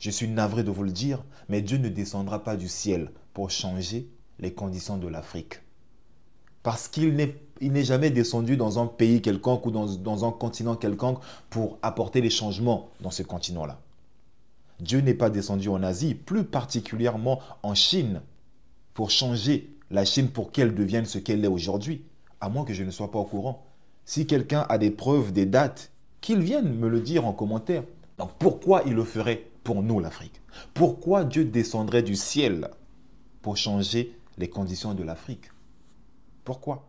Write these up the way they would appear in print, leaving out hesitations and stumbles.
Je suis navré de vous le dire, mais Dieu ne descendra pas du ciel pour changer les conditions de l'Afrique. Parce qu'il n'est jamais descendu dans un pays quelconque ou dans un continent quelconque pour apporter les changements dans ce continent-là. Dieu n'est pas descendu en Asie, plus particulièrement en Chine, pour changer la Chine pour qu'elle devienne ce qu'elle est aujourd'hui, à moins que je ne sois pas au courant. Si quelqu'un a des preuves, des dates, qu'il vienne me le dire en commentaire. Donc pourquoi il le ferait pour nous, l'Afrique? Pourquoi Dieu descendrait du ciel pour changer les conditions de l'Afrique? Pourquoi?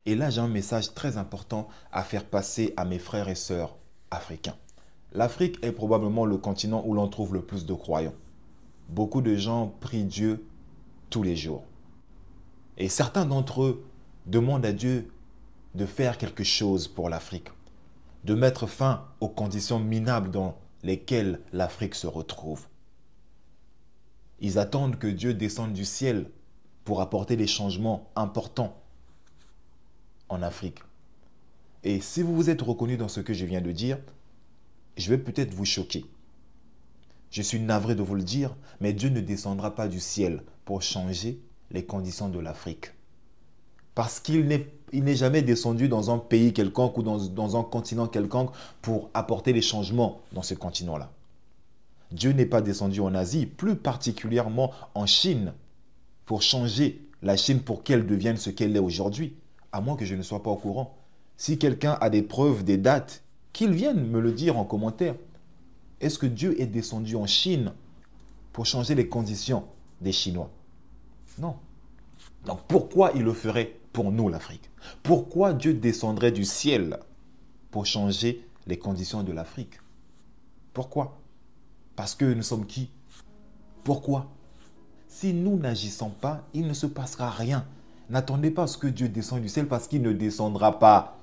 Et là, j'ai un message très important à faire passer à mes frères et sœurs africains. L'Afrique est probablement le continent où l'on trouve le plus de croyants. Beaucoup de gens prient Dieu tous les jours. Et certains d'entre eux demandent à Dieu de faire quelque chose pour l'Afrique, de mettre fin aux conditions minables dans lesquelles l'Afrique se retrouve. Ils attendent que Dieu descende du ciel pour apporter des changements importants en Afrique. Et si vous vous êtes reconnu dans ce que je viens de dire, je vais peut-être vous choquer. Je suis navré de vous le dire, mais Dieu ne descendra pas du ciel pour changer les conditions de l'Afrique. Parce qu'il n'est jamais descendu dans un pays quelconque ou dans un continent quelconque pour apporter les changements dans ce continent-là. Dieu n'est pas descendu en Asie, plus particulièrement en Chine, pour changer la Chine pour qu'elle devienne ce qu'elle est aujourd'hui, à moins que je ne sois pas au courant. Si quelqu'un a des preuves, des dates, qu'il vienne me le dire en commentaire. Est-ce que Dieu est descendu en Chine pour changer les conditions des Chinois? Non. Donc pourquoi il le ferait pour nous, l'Afrique? Pourquoi Dieu descendrait du ciel pour changer les conditions de l'Afrique? Pourquoi? Parce que nous sommes qui? Pourquoi? Si nous n'agissons pas, il ne se passera rien. N'attendez pas à ce que Dieu descende du ciel parce qu'il ne descendra pas.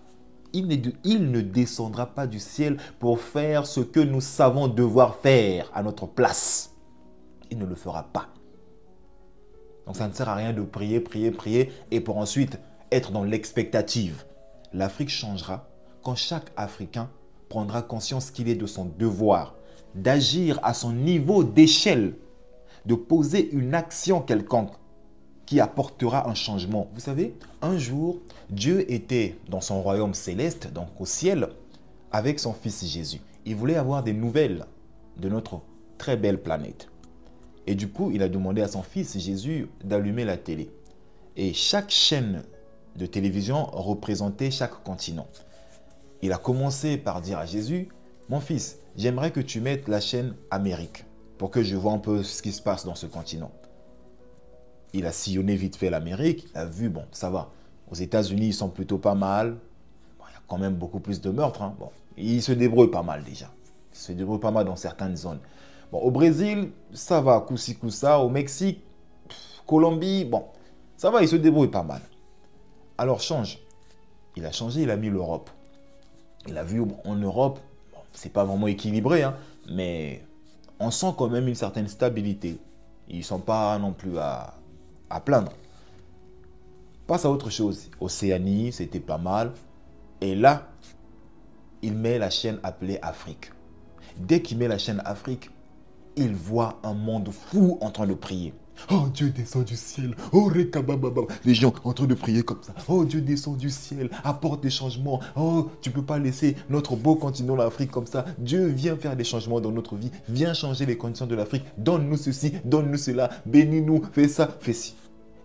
Il ne descendra pas du ciel pour faire ce que nous savons devoir faire à notre place. Il ne le fera pas. Donc ça ne sert à rien de prier, prier, prier et pour ensuite être dans l'expectative. L'Afrique changera quand chaque Africain prendra conscience qu'il est de son devoir d'agir à son niveau d'échelle, de poser une action quelconque qui apportera un changement. Vous savez, un jour, Dieu était dans son royaume céleste, donc au ciel, avec son fils Jésus. Il voulait avoir des nouvelles de notre très belle planète. Et du coup, il a demandé à son fils Jésus d'allumer la télé. Et chaque chaîne de télévision représentait chaque continent. Il a commencé par dire à Jésus, « Mon fils, j'aimerais que tu mettes la chaîne Amérique pour que je vois un peu ce qui se passe dans ce continent. » Il a sillonné vite fait l'Amérique, il a vu, bon, ça va. Aux États-Unis, ils sont plutôt pas mal. Bon, il y a quand même beaucoup plus de meurtres. Hein. Bon, ils se débrouillent pas mal déjà. Ils se débrouillent pas mal dans certaines zones. Bon, au Brésil, ça va, coup-ci, coup-ça. Au Mexique, Colombie, bon, ça va, ils se débrouillent pas mal. Alors, change. Il a changé, il a mis l'Europe. Il a vu, bon, en Europe, bon, c'est pas vraiment équilibré, hein, mais on sent quand même une certaine stabilité. Ils ne sont pas non plus à plaindre. Passe à autre chose. Océanie, c'était pas mal. Et là, il met la chaîne appelée Afrique. Dès qu'il met la chaîne Afrique, il voit un monde fou en train de prier. Oh, Dieu descend du ciel. Oh, rekabababa. Les gens en train de prier comme ça. Oh, Dieu descend du ciel. Apporte des changements. Oh, tu ne peux pas laisser notre beau continent, l'Afrique, comme ça. Dieu vient faire des changements dans notre vie. Viens changer les conditions de l'Afrique. Donne-nous ceci, donne-nous cela. Bénis-nous, fais ça, fais ci.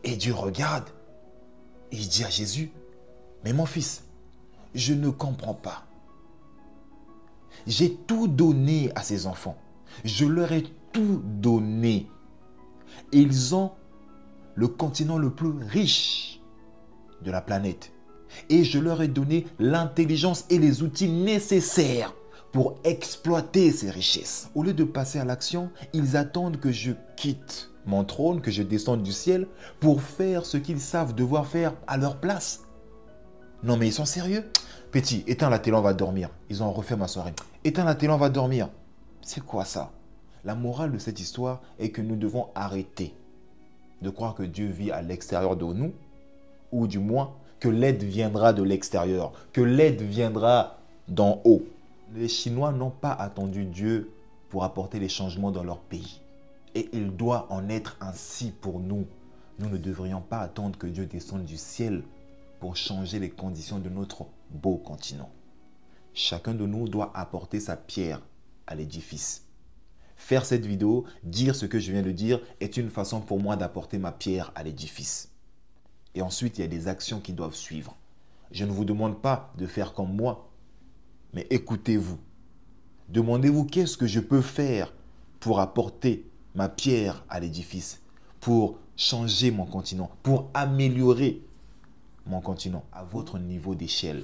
Et Dieu regarde. Et il dit à Jésus, mais mon fils, je ne comprends pas. J'ai tout donné à ces enfants. Je leur ai tout donné. Ils ont le continent le plus riche de la planète. Et je leur ai donné l'intelligence et les outils nécessaires pour exploiter ces richesses. Au lieu de passer à l'action, ils attendent que je quitte mon trône, que je descende du ciel pour faire ce qu'ils savent devoir faire à leur place. Non mais ils sont sérieux? Petit, éteins la télé, on va dormir. Ils ont refait ma soirée. Éteins la télé, on va dormir. C'est quoi ça? La morale de cette histoire est que nous devons arrêter de croire que Dieu vit à l'extérieur de nous ou du moins que l'aide viendra de l'extérieur, que l'aide viendra d'en haut. Les Chinois n'ont pas attendu Dieu pour apporter les changements dans leur pays. Et il doit en être ainsi pour nous. Nous ne devrions pas attendre que Dieu descende du ciel pour changer les conditions de notre beau continent. Chacun de nous doit apporter sa pierre à l'édifice. Faire cette vidéo, dire ce que je viens de dire, est une façon pour moi d'apporter ma pierre à l'édifice. Et ensuite, il y a des actions qui doivent suivre. Je ne vous demande pas de faire comme moi, mais écoutez-vous. Demandez-vous qu'est-ce que je peux faire pour apporter ma pierre à l'édifice, pour changer mon continent, pour améliorer mon continent à votre niveau d'échelle.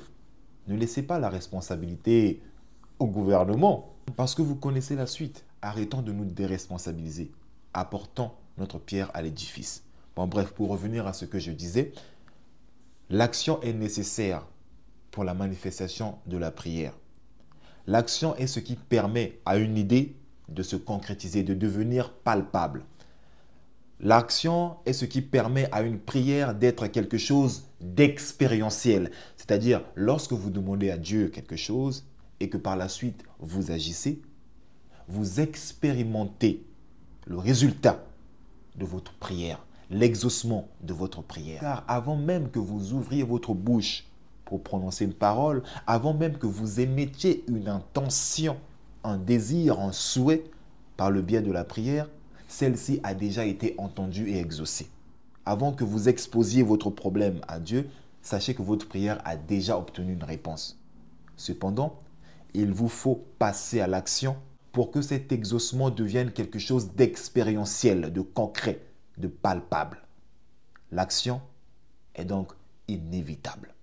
Ne laissez pas la responsabilité au gouvernement parce que vous connaissez la suite. Arrêtons de nous déresponsabiliser. Apportons notre pierre à l'édifice. Bon, bref, pour revenir à ce que je disais, l'action est nécessaire pour la manifestation de la prière. L'action est ce qui permet à une idée de se concrétiser, de devenir palpable. L'action est ce qui permet à une prière d'être quelque chose d'expérientiel. C'est-à-dire, lorsque vous demandez à Dieu quelque chose et que par la suite vous agissez, vous expérimentez le résultat de votre prière, l'exaucement de votre prière. Car avant même que vous ouvriez votre bouche pour prononcer une parole, avant même que vous émettiez une intention, un désir, un souhait par le biais de la prière, celle-ci a déjà été entendue et exaucée. Avant que vous exposiez votre problème à Dieu, sachez que votre prière a déjà obtenu une réponse. Cependant, il vous faut passer à l'action pour que cet exaucement devienne quelque chose d'expérientiel, de concret, de palpable. L'action est donc inévitable.